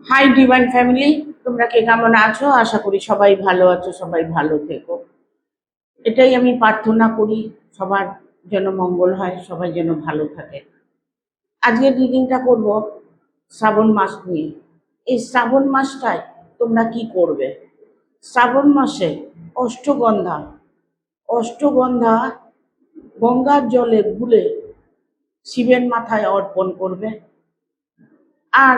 Hi divine family, তোমরা কে কেমন আছো? আশা করি সবাই ভালো আছো, সবাই ভালো থেকো। এটাই আমি প্রার্থনা করি, সবার যেন মঙ্গল হয়, সবাই যেন ভালো থাকে। আজকের রিডিংটা করব শ্রাবণ মাস নিয়ে। এই শ্রাবণ মাসটায় তোমরা কি করবে? শ্রাবণ মাসে অষ্টগন্ধা অষ্টগন্ধা গঙ্গার জলে গুলে শিবের মাথায় অর্পণ করবে, আর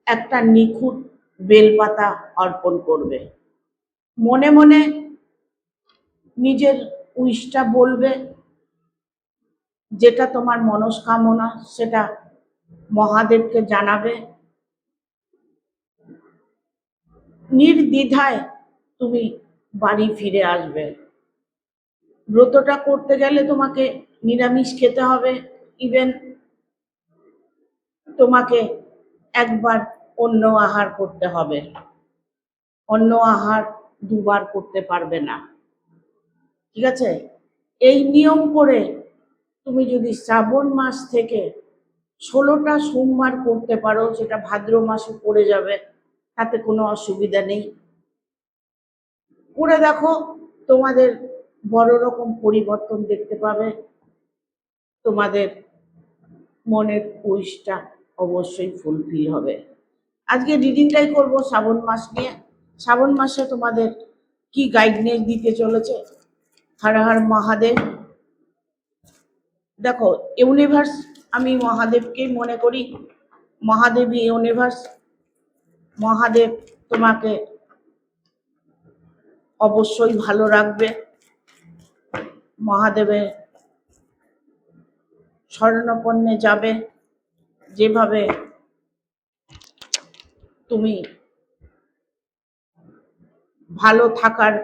একটা নিখুঁত বেলপাতা অর্পণ করবে। মনে মনে নিজের উইশটা বলবে, যেটা তোমার মনস্কামনা সেটা মহাদেবকে জানাবে। নির্দ্বিধায় তুমি বাড়ি ফিরে আসবে। ব্রতটা করতে গেলে তোমাকে নিরামিষ খেতে হবে, ইভেন তোমাকে একবার অন্ন আহার করতে হবে। অন্ন আহার দুবার করতে পারবে না, ঠিক আছে? এই নিয়ম করে তুমি যদি শ্রাবণ মাস থেকে 16টা সোমবার করতে পারো, সেটা ভাদ্র মাসে পড়ে যাবে, তাতে কোনো অসুবিধা নেই। করে দেখো, তোমাদের বড় রকম পরিবর্তন দেখতে পাবে। তোমাদের মনের উইশটা অবশ্যই ফুলফিল হবে। আজকে রিডিংটাই করব শ্রাবণ মাস নিয়ে। শ্রাবণ মাসে তোমাদের কি গাইডনেস দিতে চলেছে হর হর মহাদেব। দেখো, ইউনিভার্স, আমি মহাদেবকেই মনে করি, মহাদেবী ইউনিভার্স। মহাদেব তোমাকে অবশ্যই ভালো রাখবে। মহাদেবের শরণাপন্নে যাবে। যেভাবে তুমি ভালো থাকার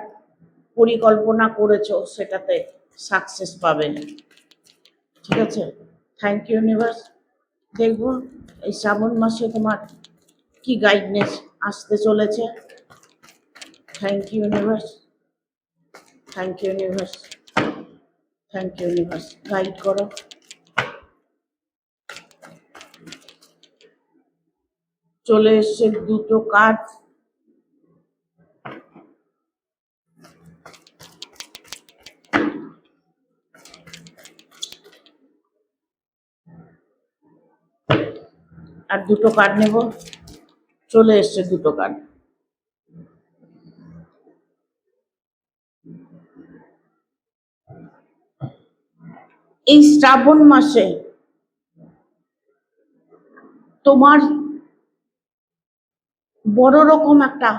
পরিকল্পনা করেছো, সেটাতে সাকসেস পাবে, ঠিক আছে? Thank you universe. দেখবো এই শ্রাবণ মাসে তোমার কি গাইডনেস আসতে চলেছে। Thank you universe, thank you universe, thank you universe. Guide করো। চলে এসছে দুটো কার্ড। আর দুটো কার্ড নেব। চলে এসছে দুটো কার্ড। এই শ্রাবণ মাসে তোমার বড় রকম একটা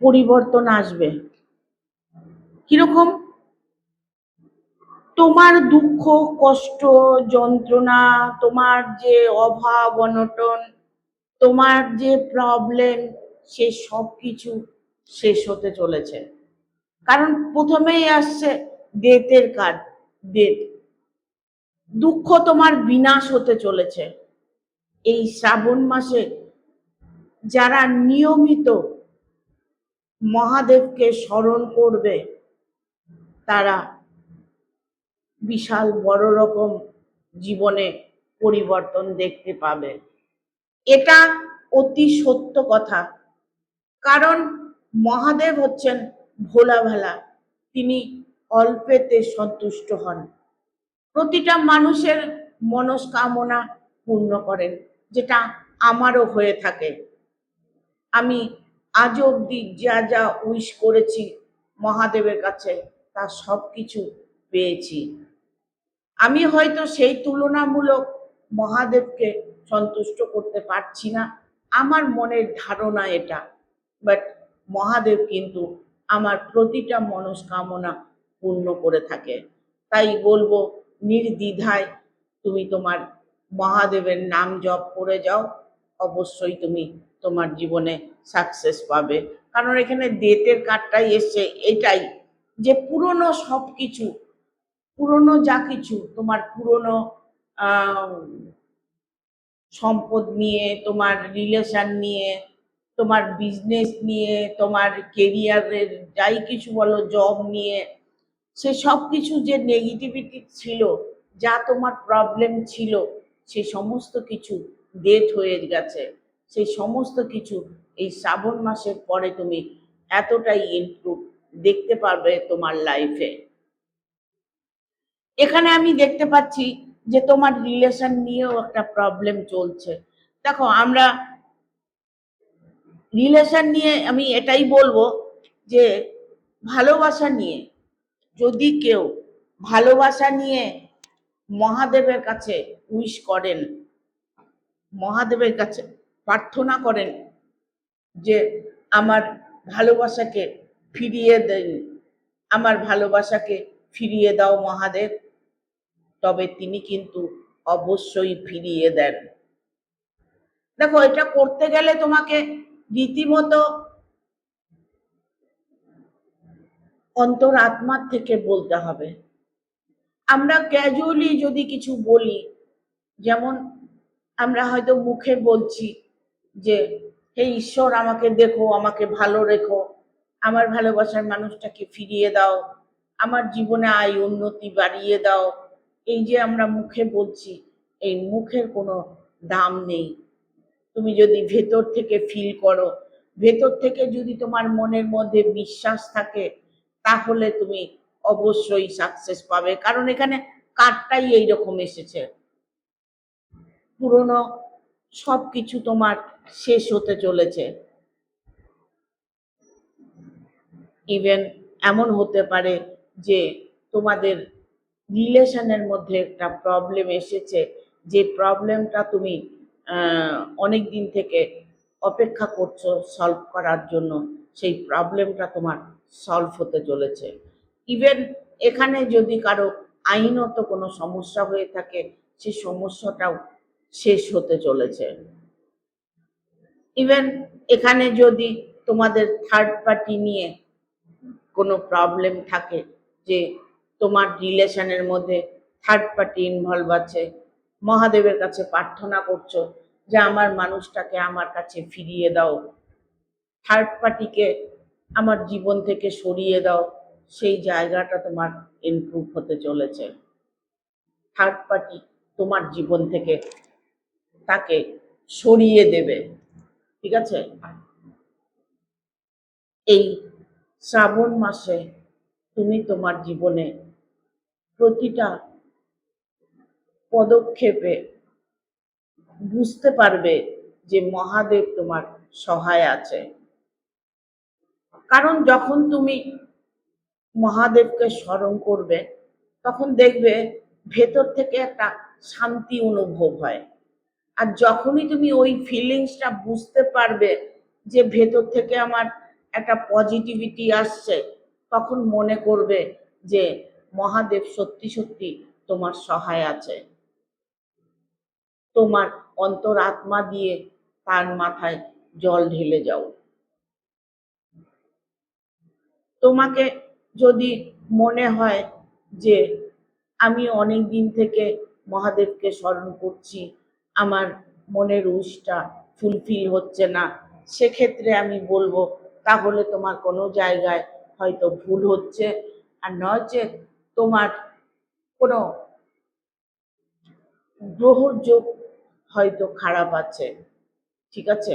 পরিবর্তন আসবে। কিরকম? তোমার দুঃখ, কষ্ট, যন্ত্রণা, তোমার যে অভাব অনটন, তোমার যে প্রবলেম, সে সব কিছু শেষ হতে চলেছে। কারণ প্রথমেই আসছে ডেথের কার্ড। ডেথ, দুঃখ তোমার বিনাশ হতে চলেছে। এই শ্রাবণ মাসে যারা নিয়মিত মহাদেবকে স্মরণ করবে, তারা বিশাল বড় রকম জীবনে পরিবর্তন দেখতে পাবে। এটা অতি সত্য কথা। কারণ মহাদেব হচ্ছেন ভোলা ভালা, তিনি অল্পেতে সন্তুষ্ট হন। প্রতিটা মানুষের মনস্কামনা পূর্ণ করেন, যেটা আমারও হয়ে থাকে। আমি আজ অব্দি যা যা উইশ করেছি মহাদেবের কাছে, তা সব কিছু পেয়েছি। আমি হয়তো সেই তুলনামূলক মহাদেবকে সন্তুষ্ট করতে পারছি না, আমার মনের ধারণা এটা। বাট মহাদেব কিন্তু আমার প্রতিটা মনস্কামনা পূর্ণ করে থাকে। তাই বলবো, নির্দ্বিধায় তুমি তোমার মহাদেবের নাম জপ করে যাও, অবশ্যই তুমি তোমার জীবনে সাকসেস পাবে। কারণ এখানে ডেথের কার্ডটাই এসছে, এটাই যে পুরনো সব কিছু, পুরনো যা কিছু তোমার পুরনো সম্পদ নিয়ে, তোমার রিলেশন নিয়ে, তোমার বিজনেস নিয়ে, তোমার কেরিয়ারের যাই কিছু বলো, জব নিয়ে, সে সব কিছু যে নেগেটিভিটি ছিল, যা তোমার প্রবলেম ছিল, সে সমস্ত কিছু ডেথ হয়ে গেছে। সেই সমস্ত কিছু এই শ্রাবণ মাসের পরে তুমি এতটাই ইমপ্রুভ দেখতে পারবে তোমার লাইফে। এখানে আমি দেখতে পাচ্ছি যে তোমার রিলেশন নিয়েও একটা প্রবলেম চলছে। দেখো, আমরা রিলেশন নিয়ে আমি এটাই বলবো যে ভালোবাসা নিয়ে যদি কেউ ভালোবাসা নিয়ে মহাদেবের কাছে উইশ করেন, মহাদেবের কাছে প্রার্থনা করেন যে আমার ভালোবাসাকে ফিরিয়ে দেন, আমার ভালোবাসাকে ফিরিয়ে দাও মহাদেব, তবে তিনি কিন্তু অবশ্যই ফিরিয়ে দেন। দেখো, এটা করতে গেলে তোমাকে রীতিমতো অন্তর আত্মার থেকে বলতে হবে। আমরা ক্যাজুয়ালি যদি কিছু বলি, যেমন আমরা হয়তো মুখে বলছি যে হে ঈশ্বর আমাকে দেখো, আমাকে ভালো রেখো, আমার ভালোবাসার মানুষটাকে ফিরিয়ে দাও, আমার জীবনে আয় উন্নতি বাড়িয়ে দাও, এই যে আমরা মুখে বলছি, এই মুখের কোনো দাম নেই। তুমি যদি ভেতর থেকে ফিল করো, ভেতর থেকে যদি তোমার মনের মধ্যে বিশ্বাস থাকে, তাহলে তুমি অবশ্যই সাকসেস পাবে। কারণ এখানে কার্ডটাই এইরকম এসেছে, পুরনো সবকিছু তোমার শেষ হতে চলেছে। ইভেন এমন হতে পারে যে তোমাদের রিলেশনের মধ্যে একটা প্রবলেম এসেছে, যে প্রবলেমটা তুমি অনেক দিন থেকে অপেক্ষা করছো সলভ করার জন্য, সেই প্রবলেমটা তোমার সলভ হতে চলেছে। ইভেন এখানে যদি কারো আইনত কোনো সমস্যা হয়ে থাকে, সেই সমস্যাটাও শেষ হতে চলেছে। ইভেন এখানে যদি তোমাদের থার্ড পার্টি নিয়ে কোনো প্রবলেম থাকে, যে তোমার রিলেশনের মধ্যে থার্ড পার্টি ইনভলভ আছে, মহাদেবের কাছে প্রার্থনা করছো যে আমার মানুষটাকে আমার কাছে ফিরিয়ে দাও, থার্ড পার্টিকে আমার জীবন থেকে সরিয়ে দাও, সেই জায়গাটা তোমার ইমপ্রুভ হতে চলেছে। থার্ড পার্টি তোমার জীবন থেকে তাকে সরিয়ে দেবে, ঠিক আছে? এই শ্রাবণ মাসে তুমি তোমার জীবনে প্রতিটা পদক্ষেপে বুঝতে পারবে যে মহাদেব তোমার সহায় আছে। কারণ যখন তুমি মহাদেবকে স্মরণ করবে, তখন দেখবে ভেতর থেকে একটা শান্তি অনুভব হয়। আর যখনই তুমি ওই ফিলিংসটা বুঝতে পারবে যে ভেতর থেকে আমার একটা পজিটিভিটি আসছে, তখন মনে করবে যে মহাদেব সত্যি সত্যি তোমার সহায় আছে। তোমার অন্তর আত্মা দিয়ে তার মাথায় জল ঢেলে যাও। তোমাকে যদি মনে হয় যে আমি অনেক দিন থেকে মহাদেবকে স্মরণ করছি, আমার মনের উইশটা ফুলফিল হচ্ছে না, সেক্ষেত্রে আমি বলবো তাহলে তোমার কোনো জায়গায় হয়তো ভুল হচ্ছে, আর নয়তো তোমার কোনো গ্রহর যোগ হয়তো খারাপ আছে, ঠিক আছে?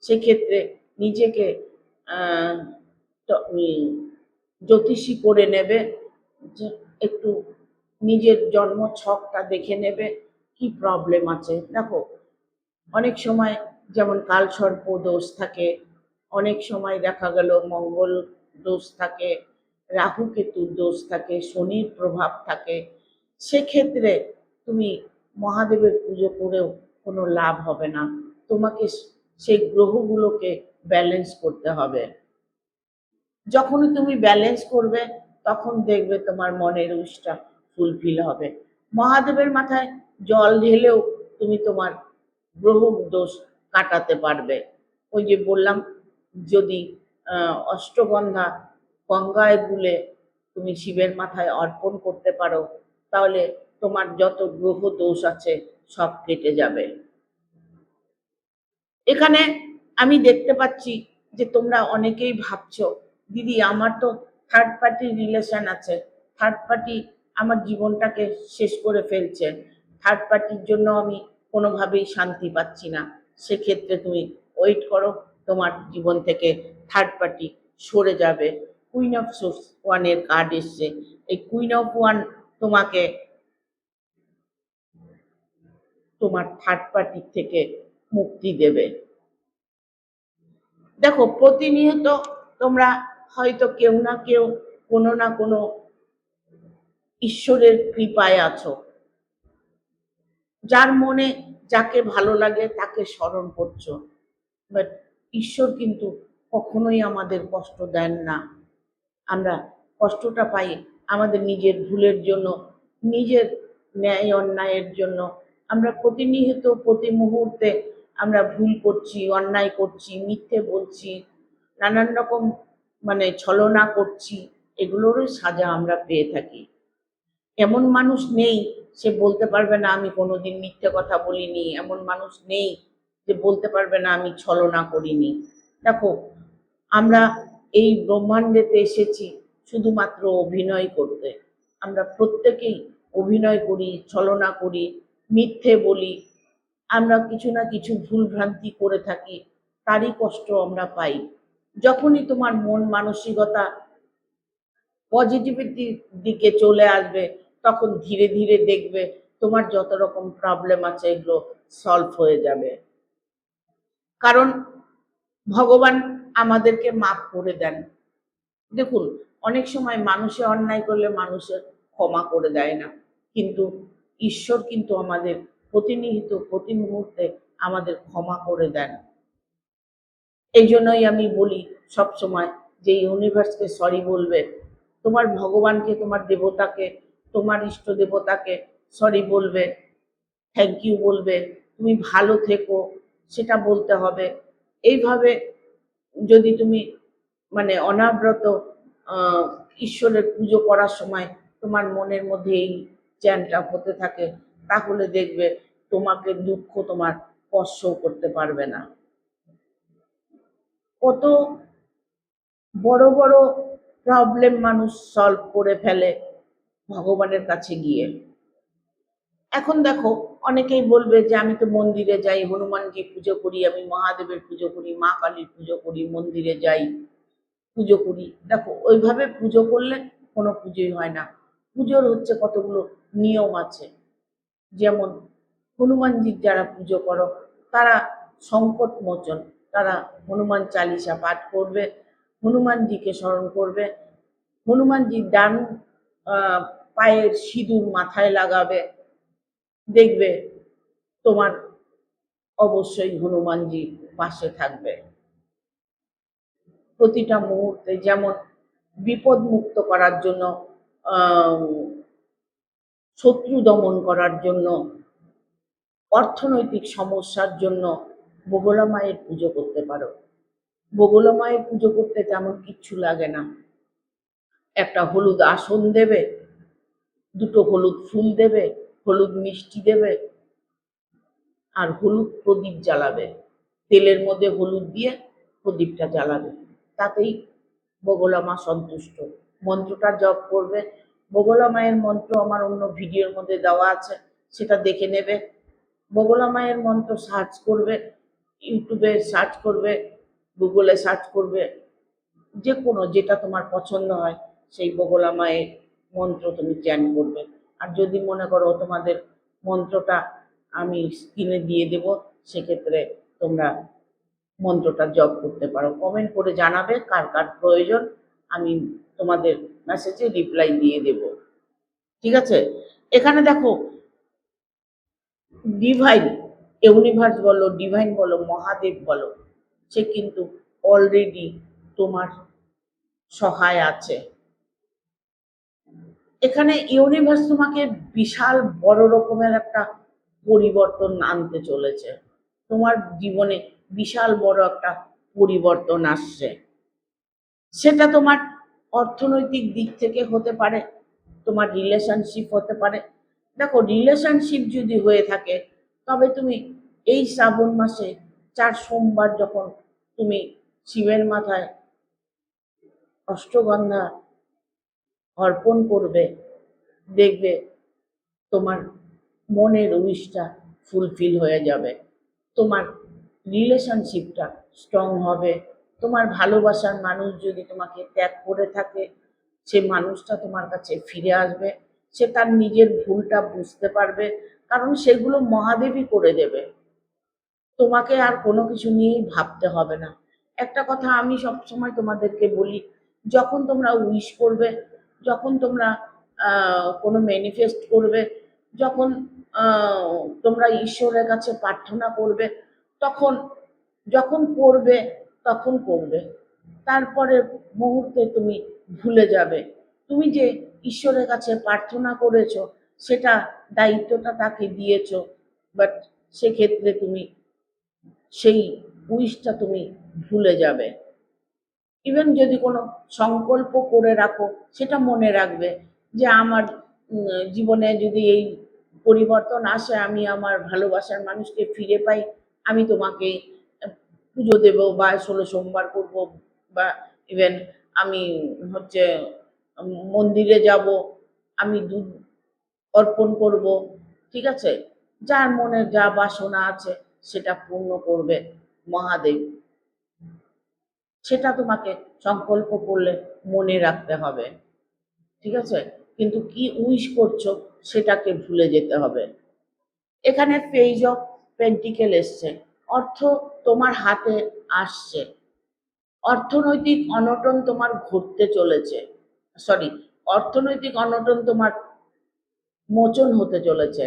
সেক্ষেত্রে নিজেকে জ্যোতিষী করে নেবে, যে একটু নিজের জন্ম ছকটা দেখে নেবে কি প্রবলেম আছে। দেখো, অনেক সময় যেমন কালসর্প দোষ থাকে, অনেক সময় দেখা গেল মঙ্গল দোষ থাকে, রাহু কেতুর দোষ থাকে, শনির প্রভাব থাকে। সেক্ষেত্রে তুমি মহাদেবের পুজো করেও কোনো লাভ হবে না, তোমাকে সেই গ্রহগুলোকে ব্যালেন্স করতে হবে। যখনই তুমি ব্যালেন্স করবে, তখন দেখবে তোমার মনের উইশটা ফুলফিল হবে। মহাদেবের মাথায় জল ঢেলেও তুমি তোমার গ্রহ দোষ কাটাতে পারবে। ওই যে বললাম, যদি অষ্টগন্ধা গঙ্গায় গুলে তুমি শিবের মাথায় অর্পণ করতে পারো, তাহলে তোমার যত গ্রহ দোষ আছে সব কেটে যাবে। এখানে আমি দেখতে পাচ্ছি যে তোমরা অনেকেই ভাবছো, দিদি আমার তো থার্ড পার্টি রিলেশন আছে, থার্ড পার্টি আমার জীবনটাকে শেষ করে ফেলছে, থার্ড পার্টির জন্য আমি কোনোভাবেই শান্তি পাচ্ছি না। সেক্ষেত্রে তুমি ওয়েট করো, তোমার জীবন থেকে থার্ড পার্টি সরে যাবে। কুইন অফ সোর্স ওয়ানের কার্ড এসছে, এই কুইন অফ ওয়ান তোমাকে তোমার থার্ড পার্টির থেকে মুক্তি দেবে। দেখো, প্রতিনিয়ত তোমরা হয়তো কেউ না কেউ কোনো না কোনো ঈশ্বরের কৃপায় আছো, যার মনে যাকে ভালো লাগে তাকে স্মরণ করছো। বাট ঈশ্বর কিন্তু কখনোই আমাদের কষ্ট দেন না। আমরা কষ্টটা পাই আমাদের নিজের ভুলের জন্য, নিজের ন্যায় অন্যায়ের জন্য। আমরা প্রতিনিয়ত প্রতি মুহূর্তে আমরা ভুল করছি, অন্যায় করছি, মিথ্যে বলছি, নানান রকম ছলনা করছি, এগুলোরই সাজা আমরা পেয়ে থাকি। এমন মানুষ নেই সে বলতে পারবে না আমি কোনোদিন মিথ্যে কথা বলিনি, এমন মানুষ নেই যে বলতে পারবে না আমি ছলনা করিনি। দেখো, আমরা এই ব্রহ্মাণ্ডেতে এসেছি শুধুমাত্র অভিনয় করতে। আমরা প্রত্যেকেই অভিনয় করি, ছলনা করি, মিথ্যে বলি, আমরা কিছু না কিছু ভুল ভ্রান্তি করে থাকি, তারই কষ্ট আমরা পাই। যখনই তোমার মন মানসিকতা পজিটিভিটির দিকে চলে আসবে, তখন ধীরে ধীরে দেখবে তোমার যত রকম প্রবলেম আছে এগুলো সলভ হয়ে যাবে। কারণ ভগবান আমাদেরকে মাফ করে দেন। দেখুন, অনেক সময় মানুষে অন্যায় করলে মানুষের ক্ষমা করে দেয় না, কিন্তু ঈশ্বর কিন্তু আমাদের প্রতিনিয়ত প্রতি মুহূর্তে আমাদের ক্ষমা করে দেন। এই জন্যই আমি বলি সবসময় যে ইউনিভার্সকে সরি বলবে, তোমার ভগবানকে, তোমার দেবতাকে, তোমার ইষ্ট দেবতাকে সরি বলবে, থ্যাংক ইউ বলবে, তুমি ভালো থেকো সেটা বলতে হবে। এইভাবে যদি তুমি অনাব্রত ঈশ্বরের পুজো করার সময় তোমার মনের মধ্যে এই চ্যানটা হতে থাকে, তাহলে দেখবে তোমাকে দুঃখ তোমার স্পর্শ করতে পারবে না। কত বড় বড় প্রবলেম মানুষ সলভ করে ফেলে ভগবানের কাছে গিয়ে। এখন দেখো, অনেকেই বলবে যে আমি তো মন্দিরে যাই, হনুমানজি পুজো করি, আমি মহাদেবের পুজো করি, মা কালীর পুজো করি, মন্দিরে যাই, পুজো করি। দেখো, ওইভাবে পুজো করলে কোনো পুজোই হয় না। পুজোর হচ্ছে কতগুলো নিয়ম আছে। যেমন হনুমানজির যারা পুজো করো তারা সংকট মোচন, তারা হনুমান চালিসা পাঠ করবে, হনুমানজিকে স্মরণ করবে, হনুমানজির ডান পায়ের সিঁদুর মাথায় লাগাবে, দেখবে তোমার অবশ্যই হনুমানজি পাশে থাকবে প্রতিটা মুহূর্তে। যেমন বিপদ মুক্ত করার জন্য, শত্রু দমন করার জন্য, অর্থনৈতিক সমস্যার জন্য বগলা মায়ের পুজো করতে পারো। বগলা মায়ের পুজো করতে তেমন কিচ্ছু লাগে না। একটা হলুদ আসন দেবে, দুটো হলুদ ফুল দেবে, হলুদ মিষ্টি দেবে, আর হলুদ প্রদীপ জ্বালাবে। তেলের মধ্যে হলুদ দিয়ে প্রদীপটা জ্বালাবে, তাতেই বগলা মা সন্তুষ্ট। মন্ত্রটা জপ করবে। বগলা মায়ের মন্ত্র আমার অন্য ভিডিওর মধ্যে দেওয়া আছে, সেটা দেখে নেবে। বগলা মায়ের মন্ত্র সার্চ করবে, ইউটিউবে সার্চ করবে, গুগলে সার্চ করবে, যে কোনো যেটা তোমার পছন্দ হয় সেই বগলা মায়ের মন্ত্র তুমি চ্যান্ট করবে। আর যদি মনে করো তোমাদের মন্ত্রটা আমি স্ক্রিনে দিয়ে দেব, সেক্ষেত্রে তোমরা মন্ত্রটা জপ করতে পারো। কমেন্ট করে জানাবে কার কার প্রয়োজন, আমি তোমাদের মেসেজে রিপ্লাই দিয়ে দেব। ঠিক আছে? এখানে দেখো, ডিভাইন, ইউনিভার্স বলো, ডিভাইন বলো, মহাদেব বলো, সে কিন্তু অলরেডি তোমার সহায় আছে। এখানে ইউনিভার্স তোমাকে বিশাল বড় রকমের একটা পরিবর্তন আনতে চলেছে। তোমার জীবনে বিশাল বড় একটা পরিবর্তন আসছে। সেটা তোমার অর্থনৈতিক দিক থেকে হতে পারে, তোমার রিলেশনশিপ হতে পারে। দেখো, রিলেশনশিপ যদি হয়ে থাকে তবে তুমি এই শ্রাবণ মাসে 4 সোমবার যখন তুমি শিবের মাথায় অষ্টগন্ধা অর্পণ করবে, দেখবে তোমার মনের উইশটা ফুলফিল হয়ে যাবে। তোমার রিলেশনশিপটা স্ট্রং হবে। তোমার ভালোবাসার মানুষ যদি তোমাকে ত্যাগ করে থাকে, সে মানুষটা তোমার কাছে ফিরে আসবে। সে তার নিজের ভুলটা বুঝতে পারবে, কারণ সেগুলো মহাদেবই করে দেবে। তোমাকে আর কোনো কিছু নিয়েই ভাবতে হবে না। একটা কথা আমি সবসময় তোমাদেরকে বলি, যখন তোমরা উইশ করবে, যখন তোমরা কোনো ম্যানিফেস্ট করবে, যখন তোমরা ঈশ্বরের কাছে প্রার্থনা করবে, তখন যখন করবে তখন করবে, তারপরে মুহূর্তে তুমি ভুলে যাবে। তুমি যে ঈশ্বরের কাছে প্রার্থনা করেছো, সেটা দায়িত্বটা তাকে দিয়েছো, বাট সেক্ষেত্রে তুমি সেই উইশটা তুমি ভুলে যাবে। ইভেন যদি কোনো সংকল্প করে রাখো, সেটা মনে রাখবে যে আমার জীবনে যদি এই পরিবর্তন আসে, আমি আমার ভালোবাসার মানুষকে ফিরে পাই, আমি তোমাকে পুজো দেব বা 16 সোমবার করব, বা ইভেন আমি হচ্ছে মন্দিরে যাব, আমি দুধ অর্পণ করব। ঠিক আছে? যার মনে যা বাসনা আছে সেটা পূর্ণ করবে মহাদেব। সেটা তোমাকে সংকল্প করলে মনে রাখতে হবে। ঠিক আছে? কিন্তু কি উইশ করছো সেটাকে ভুলে যেতে হবে। এখানে পেজ অফ পেন্টিকেল এসছে, অর্থ তোমার হাতে আসছে, অর্থনৈতিক অনটন তোমার ঘটতে চলেছে, সরি, অর্থনৈতিক অনটন তোমার মোচন হতে চলেছে।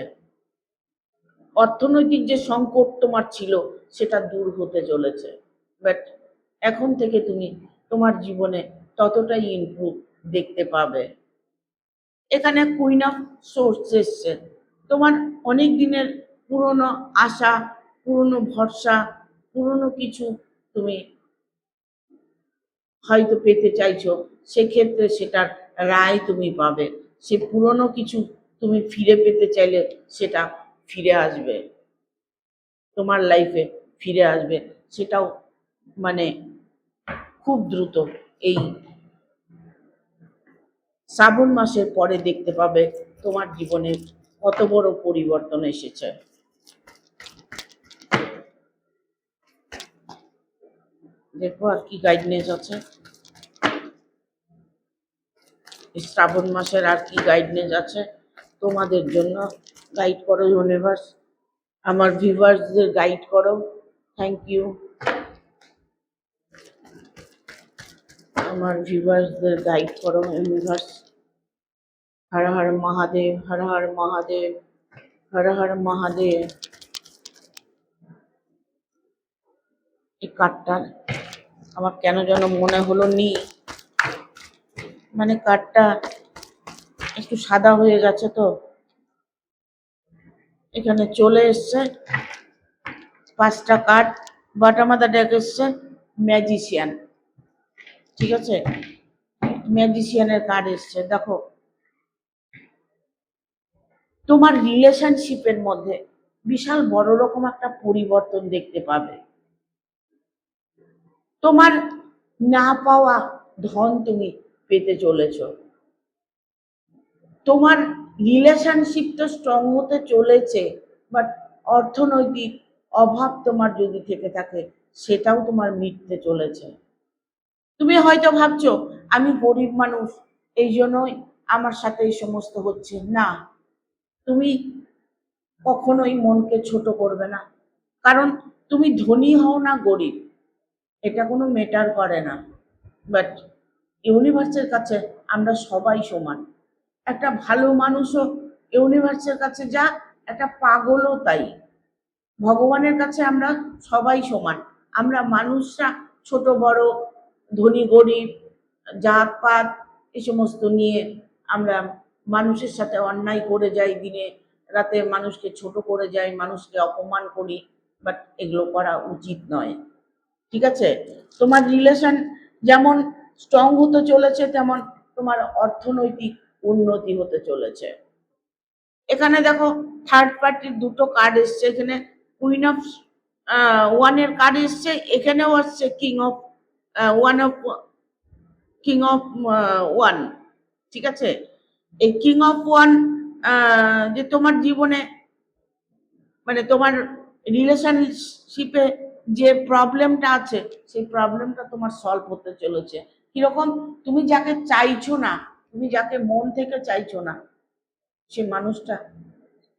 অর্থনৈতিক যে সংকট তোমার ছিল সেটা দূর হতে চলেছে, বাট এখন থেকে তুমি তোমার জীবনে ততটাই ইমপ্রুভ দেখতে পাবে। এখানে কুইন অফ সোর্স এসছে, তোমার অনেক দিনের পুরনো আশা, পুরনো ভরসা, পুরনো কিছু তুমি হয়তো পেতে চাইছো, সেক্ষেত্রে সেটার রায় তুমি পাবে। সে পুরনো কিছু তুমি ফিরে পেতে চাইলে সেটা ফিরে আসবে, তোমার লাইফে ফিরে আসবে। সেটাও মানে খুব দ্রুত, এই শ্রাবণ মাসের পরে দেখতে পাবে তোমার জীবনে কত বড় পরিবর্তন এসেছে। দেখো আর কি গাইডনেস আছে শ্রাবণ মাসের, আর কি গাইডনেস আছে তোমাদের জন্য। গাইড করো ইউনিভার্স, আমার ভিউয়ার্সদের গাইড করো। Thank you. আমার ভিউয়ার্সদের গাইড করো ইউনিভার্স। হর হর মহাদেব, হর হর মহাদেব, হর হর মহাদেব। এই কার্ডটা আমার কেন যেন মনে হলো মানে কার্ডটা একটু সাদা হয়ে গেছে, তো এখানে চলে এসছে 5টা card. Bottom of the deck এসছে ম্যাজিশিয়ান। ঠিক আছে? ম্যাজিশিয়ানের কার্ড এসছে। দেখো, তোমার রিলেশনশিপের মধ্যে বিশাল বড় রকম একটা পরিবর্তন দেখতে পাবে। তোমার না পাওয়া ধন তুমি পেতে চলেছ। তোমার রিলেশনশিপ তো স্ট্রং হতে চলেছে, বাট অর্থনৈতিক অভাব তোমার যদি থেকে থাকে, সেটাও তোমার মিটতে চলেছে। তুমি হয়তো ভাবছো আমি গরিব মানুষ, এই জন্যই আমার সাথে এই সমস্ত হচ্ছে। না, তুমি কখনোই মনকে ছোট করবে না, কারণ তুমি ধনী হও না গরিব, এটা কোনো ম্যাটার করে না। বাট ইউনিভার্সের কাছে আমরা সবাই সমান। একটা ভালো মানুষও ইউনিভার্সের কাছে যা, একটা পাগলও তাই। ভগবানের কাছে আমরা সবাই সমান। আমরা মানুষরা ছোট বড়, ধনী গরিব, জাতপাত এই সমস্ত নিয়ে আমরা মানুষের সাথে অন্যায় করে যাই, দিনে রাতে মানুষকে ছোট করে যাই, মানুষকে অপমান করি, বাট এগুলো করা উচিত নয়। ঠিক আছে? তোমার রিলেশন যেমন স্ট্রং হতে চলেছে, তেমন তোমার অর্থনৈতিক উন্নতি হতে চলেছে। এখানে দেখো থার্ড পার্টির দুটো কার্ড এসছে। এখানে কুইন অফ ওয়ানের কার্ড এসছে, এখানেও আসছে কিং অফ ওয়ান। ঠিক আছে? এই কিং অফ ওয়ান যে তোমার জীবনে মানে তোমার রিলেশনশিপে যে প্রবলেমটা আছে সেই প্রবলেমটা তোমার সলভ হতে চলেছে। কিরকম? তুমি যাকে চাইছো না, তুমি যাকে মন থেকে চাইছো না, সে মানুষটা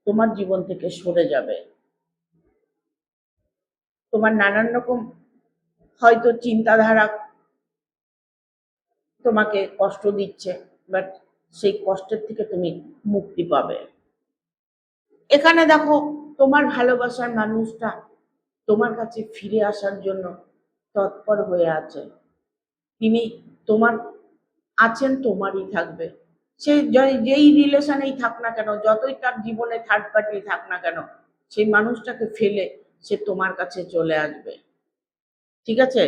তোমার জীবন থেকে সরে যাবে। তোমার নানান রকম হয়তো চিন্তাধারা তোমাকে কষ্ট দিচ্ছে, বাট সেই কষ্টের থেকে তুমি মুক্তি পাবে। এখানে দেখো, তোমার ভালোবাসার মানুষটা তোমার কাছে ফিরে আসার জন্য তৎপর হয়ে আছে। তিনি তোমার আছেন, তোমারই থাকবে। সে যেই রিলেশনেই থাক না কেন, যতই তার জীবনে থার্ড পার্টি থাক না কেন, সেই মানুষটাকে ফেলে সে তোমার কাছে চলে আসবে। ঠিক আছে?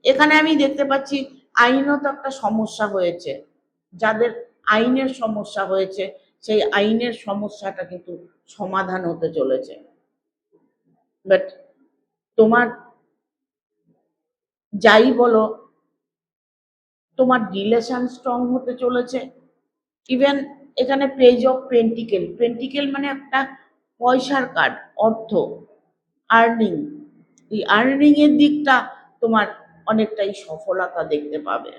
এখানে আমি দেখতে পাচ্ছি আইনত একটা সমস্যা হয়েছে। যাদের আইনের সমস্যা হয়েছে, সেই আইনের সমস্যাটা কিন্তু সমাধান হতে চলেছে। বাট তোমার যাই বলো, তোমার রিলেশন স্ট্রং হতে চলেছে। ইভেন এখানে পেজ অফ পেন্টিকেল, পেন্টিকেল মানে একটা পয়সার কার্ড, অর্থ, আর্নিং। এই আর্নিং এর দিকটা তোমার অনেকটাই সফলতা দেখতে পাবে।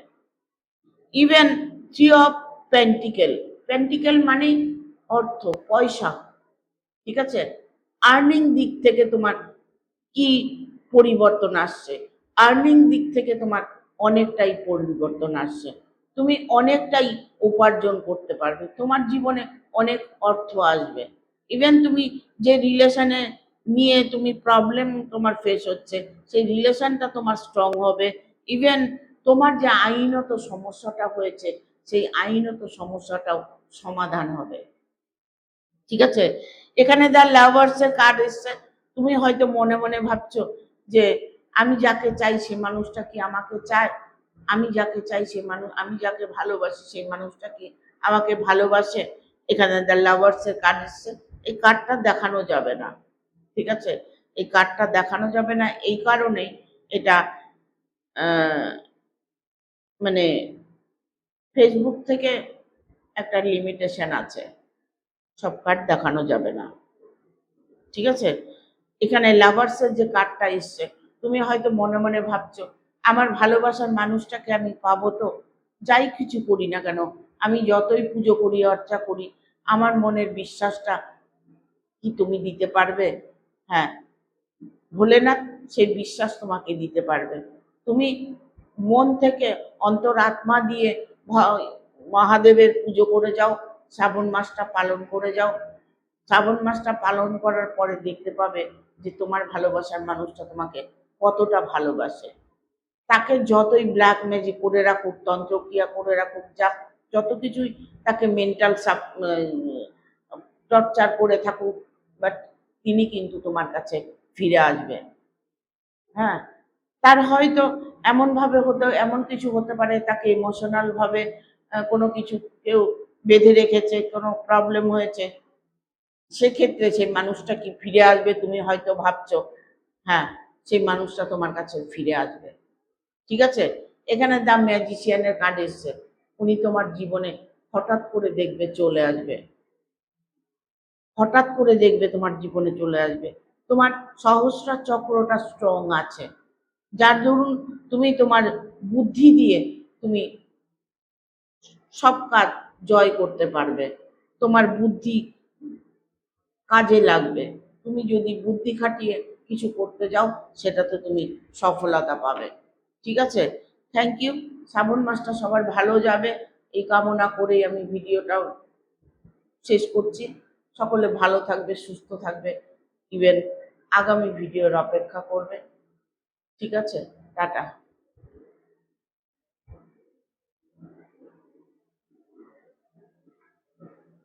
Even three of pentacle, pentacle মানেই অর্থ, পয়সা। ঠিক আছে? আর্নিং দিক থেকে তোমার কি পরিবর্তন আসছে? আর্নিং দিক থেকে তোমার অনেকটাই পরিবর্তন আসছে। তুমি অনেকটাই উপার্জন করতে পারবে, তোমার জীবনে অনেক অর্থ আসবে। ইভেন তুমি যে রিলেশনে নিয়ে তুমি প্রবলেম তোমার ফেস হচ্ছে, সেই রিলেশনটা তোমার স্ট্রং হবে। ইভেন তোমার যে আইনত সমস্যাটা হয়েছে, সেই আইনত সমস্যাটাও সমাধান হবে। ঠিক আছে? এখানে দ্য লাভার্স এর কার্ড এসছে। তুমি হয়তো মনে মনে ভাবছো যে আমি যাকে চাই সে মানুষটা কি আমাকে চায়, আমি যাকে চাই সে মানুষ, আমি যাকে ভালোবাসি সেই মানুষটা কি আমাকে ভালোবাসে। এখানে দ্য লাভার্স এর কার্ড এসছে। এই কার্ডটা দেখানো যাবে না। ঠিক আছে? এই কার্ডটা দেখানো যাবে না এই কারণেই, এটা মানে ফেসবুক থেকে একটা লিমিটেশন আছে, সব কার্ড দেখানো যাবে না। ঠিক আছে? এখানে লাভার্সের যে কার্ডটা এসছে, তুমি হয়তো মনে মনে ভাবছো আমার ভালোবাসার মানুষটাকে আমি পাবো তো? যাই কিছু করি না কেন, আমি যতই পুজো করি, অর্চা করি, আমার মনের বিশ্বাসটা কি তুমি দিতে পারবে? হ্যাঁ, ভোলেনাথ সেই বিশ্বাস তোমাকে দিতে পারবে। তুমি মন থেকে, অন্তরাত্মা দিয়ে মহাদেবের পুজো করে যাও, শ্রাবণ মাসটা পালন করে যাও। শ্রাবণ মাসটা পালন করার পরে দেখতে পাবে যে তোমার ভালোবাসার মানুষটা তোমাকে কতটা ভালোবাসে। তাকে যতই ব্ল্যাক ম্যাজিক করে রাখুক, তন্ত্রক্রিয়া করে রাখুক, যা যত কিছুই তাকে মেন্টাল টর্চার করে থাকুক, বাট তিনি কিন্তু তোমার কাছে ফিরে আসবেন। হ্যাঁ, তার হয়তো এমন কিছু হতে পারে, তাকে ইমোশনাল ভাবে কোনো কিছু কেউ বেঁধে রেখেছে, কোনো প্রবলেম হয়েছে, সেক্ষেত্রে সেই মানুষটা কি ফিরে আসবে তুমি হয়তো ভাবছো। হ্যাঁ, সেই মানুষটা তোমার কাছে ফিরে আসবে। ঠিক আছে? এখানে দ্য ম্যাজিশিয়ানের কার্ড এসছে। উনি তোমার জীবনে হঠাৎ করে দেখবে চলে আসবে, হঠাৎ করে দেখবে তোমার জীবনে চলে আসবে। তোমার সহস্রার চক্রটা স্ট্রং আছে, যার দরুন তুমি তোমার বুদ্ধি দিয়ে তুমি সব কাজ জয় করতে পারবে। তোমার বুদ্ধি কাজে লাগবে। তুমি যদি বুদ্ধি খাটিয়ে কিছু করতে যাও, সেটাতে তুমি সফলতা পাবে। ঠিক আছে? Thank you. শ্রাবণ মাসটা সবার ভালো যাবে এই কামনা করেই আমি ভিডিওটাও শেষ করছি। সকলে ভালো থাকবে, সুস্থ থাকবে, ইভেন আগামী ভিডিওর অপেক্ষা করবে। ঠিক আছে? টাটা।